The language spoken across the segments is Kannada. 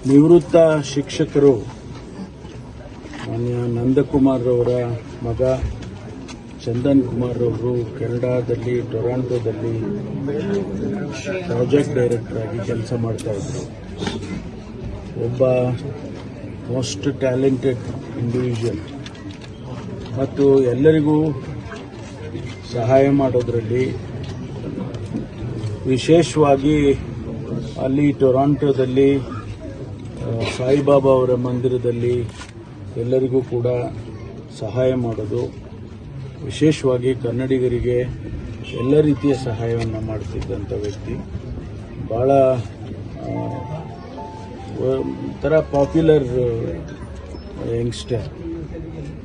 ನಿವೃತ್ತ ಶಿಕ್ಷಕರು ಮಾನ್ಯ ನಂದಕುಮಾರ್ ಅವರ ಮಗ ಚಂದನ್ ಕುಮಾರ್ ಅವರು ಕೆನಡಾದಲ್ಲಿ ಟೊರಾಂಟೊದಲ್ಲಿ ಪ್ರಾಜೆಕ್ಟ್ ಡೈರೆಕ್ಟರ್ ಆಗಿ ಕೆಲಸ ಮಾಡ್ತಾ ಇದ್ರು. ಒಬ್ಬ ಮೋಸ್ಟ್ ಟ್ಯಾಲೆಂಟೆಡ್ ಇಂಡಿವಿಜುವಲ್ ಮತ್ತು ಎಲ್ಲರಿಗೂ ಸಹಾಯ ಮಾಡೋದರಲ್ಲಿ ವಿಶೇಷವಾಗಿ ಅಲ್ಲಿ ಟೊರಾಂಟೊದಲ್ಲಿ ಸಾಯಿಬಾಬಾ ಅವರ ಮಂದಿರದಲ್ಲಿ ಎಲ್ಲರಿಗೂ ಕೂಡ ಸಹಾಯ ಮಾಡೋದು, ವಿಶೇಷವಾಗಿ ಕನ್ನಡಿಗರಿಗೆ ಎಲ್ಲ ರೀತಿಯ ಸಹಾಯವನ್ನು ಮಾಡ್ತಿದ್ದಂಥ ವ್ಯಕ್ತಿ. ಭಾಳ ಒಂಥರ ಪಾಪ್ಯುಲರ್ ಯಂಗ್ಸ್ಟರ್.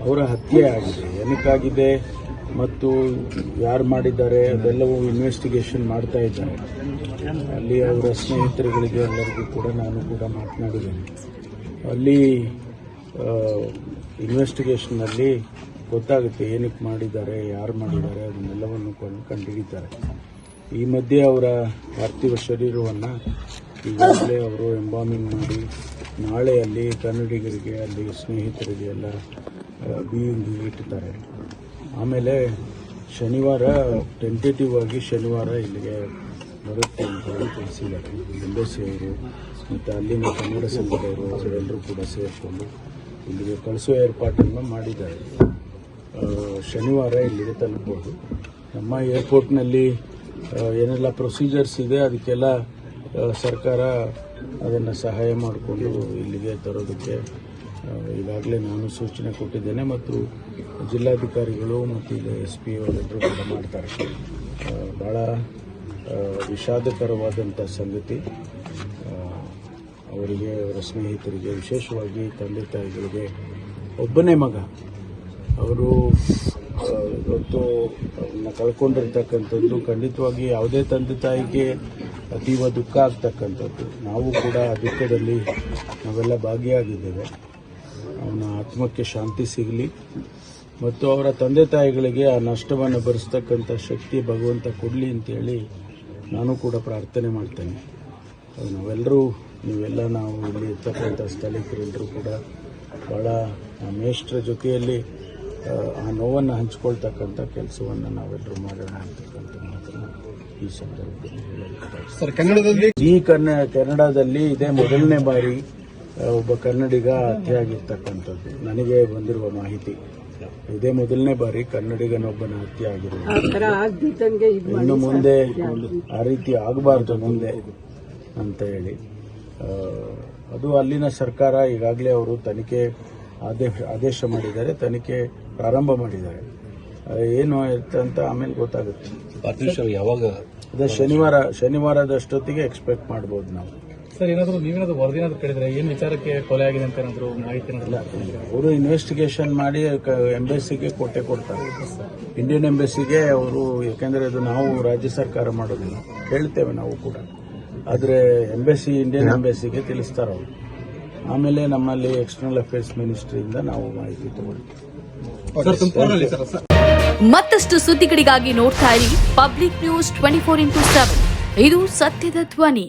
ಅವರ ಹತ್ಯೆ ಆಗಿದೆ, ಏನಕ್ಕಾಗಿದೆ ಮತ್ತು ಯಾರು ಮಾಡಿದ್ದಾರೆ ಅದೆಲ್ಲವೂ ಇನ್ವೆಸ್ಟಿಗೇಷನ್ ಮಾಡ್ತಾ ಇದ್ದಾರೆ. ಅಲ್ಲಿ ಅವರ ಸ್ನೇಹಿತರುಗಳಿಗೆ ಎಲ್ಲರಿಗೂ ಕೂಡ ನಾನು ಕೂಡ ಮಾತನಾಡಿದ್ದೇನೆ. ಅಲ್ಲಿ ಇನ್ವೆಸ್ಟಿಗೇಷನ್ನಲ್ಲಿ ಗೊತ್ತಾಗುತ್ತೆ ಏನಕ್ಕೆ ಮಾಡಿದ್ದಾರೆ, ಯಾರು ಮಾಡಿದ್ದಾರೆ, ಅದನ್ನೆಲ್ಲವನ್ನು ಕಂಡುಹಿಡಿತಾರೆ. ಈ ಮಧ್ಯೆ ಅವರ ಪಾರ್ಥಿವ ಶರೀರವನ್ನು ಈಗಾಗಲೇ ಅವರು ಎಂಬಾಮಿಂಗ್ ಮಾಡಿ ನಾಳೆ ಅಲ್ಲಿ ಕನ್ನಡಿಗರಿಗೆ ಅಲ್ಲಿ ಸ್ನೇಹಿತರಿಗೆ ಎಲ್ಲ ಬೀಯಿಂಗ್ ಇಟ್ಟಿದ್ದಾರೆ. ಆಮೇಲೆ ಶನಿವಾರ ಟೆಂಟೇಟಿವ್ ಆಗಿ ಶನಿವಾರ ಇಲ್ಲಿಗೆ ಬರುತ್ತೆ ಅಂತ ಹೇಳಿ ತಿಳಿಸಿದ್ದಾರೆ. ಎಂಬೆಸಿ ಅವರು ಮತ್ತು ಅಲ್ಲಿನ ಕನ್ನಡ ಸಂಘದವರು ಅವರೆಲ್ಲರೂ ಕೂಡ ಸೇರಿಕೊಂಡು ಇಲ್ಲಿಗೆ ಕಳಿಸುವ ಏರ್ಪಾಟನ್ನು ಮಾಡಿದ್ದಾರೆ. ಶನಿವಾರ ಇಲ್ಲಿಗೆ ತಲುಪಬಹುದು. ನಮ್ಮ ಏರ್ಪೋರ್ಟ್ನಲ್ಲಿ ಏನೆಲ್ಲ ಪ್ರೊಸೀಜರ್ಸ್ ಇದೆ ಅದಕ್ಕೆಲ್ಲ ಸರ್ಕಾರ ಅದನ್ನು ಸಹಾಯ ಮಾಡಿಕೊಂಡು ಇಲ್ಲಿಗೆ ತರೋದಕ್ಕೆ ಈಗಾಗಲೇ ನಾನು ಸೂಚನೆ ಕೊಟ್ಟಿದ್ದೇನೆ ಮತ್ತು ಜಿಲ್ಲಾಧಿಕಾರಿಗಳು ಮತ್ತು ಈಗ SP ಅವರೆಲ್ಲರೂ ಕೂಡ ಮಾಡ್ತಾರೆ. ಭಾಳ ವಿಷಾದಕರವಾದಂಥ ಸಂಗತಿ. ಅವರಿಗೆ, ಅವರ ಸ್ನೇಹಿತರಿಗೆ, ವಿಶೇಷವಾಗಿ ತಂದೆ ತಾಯಿಗಳಿಗೆ ಒಬ್ಬನೇ ಮಗ ಅವರು ಇವತ್ತು ಅವನ್ನ ಕಳ್ಕೊಂಡಿರ್ತಕ್ಕಂಥದ್ದು ಖಂಡಿತವಾಗಿ ಯಾವುದೇ ತಂದೆ ತಾಯಿಗೆ ಅತೀವ ದುಃಖ ಆಗ್ತಕ್ಕಂಥದ್ದು. ನಾವು ಕೂಡ ಆ ದುಃಖದಲ್ಲಿ ನಾವೆಲ್ಲ ಭಾಗಿಯಾಗಿದ್ದೇವೆ. ಅವನ ಆತ್ಮಕ್ಕೆ ಶಾಂತಿ ಸಿಗಲಿ ಮತ್ತು ಅವರ ತಂದೆ ತಾಯಿಗಳಿಗೆ ಆ ನಷ್ಟವನ್ನು ಭರಿಸ್ತಕ್ಕಂಥ ಶಕ್ತಿ ಭಗವಂತ ಕೊಡಲಿ ಅಂತೇಳಿ ನಾನು ಕೂಡ ಪ್ರಾರ್ಥನೆ ಮಾಡ್ತೇನೆ. ನಾವೆಲ್ಲರೂ ನೀವೆಲ್ಲ ನಾವು ಇಲ್ಲಿ ಇರ್ತಕ್ಕಂಥ ಸ್ಥಳೀಕರೆಲ್ಲರೂ ಕೂಡ ಭಾಳ ಮೇಷ್ಟ್ರ ಜೊತೆಯಲ್ಲಿ ಆ ನೋವನ್ನು ಹಂಚ್ಕೊಳ್ತಕ್ಕಂಥ ಕೆಲಸವನ್ನು ನಾವೆಲ್ಲರೂ ಮಾಡೋಣ ಅಂತಕ್ಕಂಥ ಮಾತನ್ನು ಈ ಸಂದರ್ಭದಲ್ಲಿ ಹೇಳಲಿಕ್ಕೆ. ಈ ಕೆನಡಾದಲ್ಲಿ ಇದೇ ಮೊದಲನೇ ಬಾರಿ ಒಬ್ಬ ಕನ್ನಡಿಗ ಹತ್ಯೆ ಆಗಿರ್ತಕ್ಕಂಥದ್ದು ನನಗೆ ಬಂದಿರುವ ಮಾಹಿತಿ. ಇದೇ ಮೊದಲನೇ ಬಾರಿ ಕನ್ನಡಿಗನೊಬ್ಬನ ಹತ್ಯೆ ಆಗಿರೋದು. ಇನ್ನು ಮುಂದೆ ಆ ರೀತಿ ಆಗಬಾರ್ದು ಮುಂದೆ ಅಂತ ಹೇಳಿ ಅದು ಅಲ್ಲಿನ ಸರ್ಕಾರ ಈಗಾಗಲೇ ಅವರು ತನಿಖೆ ಆದೇಶ ಮಾಡಿದ್ದಾರೆ, ತನಿಖೆ ಪ್ರಾರಂಭ ಮಾಡಿದ್ದಾರೆ. ಏನು ಅಂತ ಆಮೇಲೆ ಗೊತ್ತಾಗುತ್ತೆ. ಯಾವಾಗ ಅದೇ ಶನಿವಾರದಷ್ಟೊತ್ತಿಗೆ ಎಕ್ಸ್ಪೆಕ್ಟ್ ಮಾಡ್ಬೋದು ನಾವು. ಸರ್, ನೀವೇನಾದ್ರು ವರದಿನಾದ್ರು ಕೇಳಿದ್ರೆ ಏನು ವಿಚಾರಕ್ಕೆ ಕೊಲೆ ಆಗಿದೆ ಅಂತ ಏನಾದ್ರು ಮಾಹಿತಿ? ಅವರು ಇನ್ವೆಸ್ಟಿಗೇಷನ್ ಮಾಡಿ ಎಂಬೆಸಿಗೆ ಕೊಡ್ತಾರೆ. ಇಂಡಿಯನ್ ಎಂಬೆಸಿಗೆ ಅವರು, ಯಾಕೆಂದ್ರೆ ಅದು ನಾವು ರಾಜ್ಯ ಸರ್ಕಾರ ಮಾಡೋದಿಲ್ಲ, ಹೇಳ್ತೇವೆ ನಾವು ಕೂಡ, ಆದರೆ ಎಂಬೆಸಿ ಇಂಡಿಯನ್ ಎಂಬೆಸಿಗೆ ತಿಳಿಸ್ತಾರೆ ಅವರು. ಆಮೇಲೆ ನಮ್ಮಲ್ಲಿ ಎಕ್ಸ್ಟರ್ನಲ್ ಅಫೇರ್ಸ್ ಮಿನಿಸ್ಟ್ರಿಯಿಂದ ನಾವು ಮಾಹಿತಿ ತಗೊಳ್ತೀವಿ. ಮತ್ತಷ್ಟು ಸುದ್ದಿಗಳಿಗಾಗಿ ನೋಡ್ತಾ ಇರಿ ಪಬ್ಲಿಕ್ ನ್ಯೂಸ್ 24x7. ಇದು ಸತ್ಯದ ಧ್ವನಿ.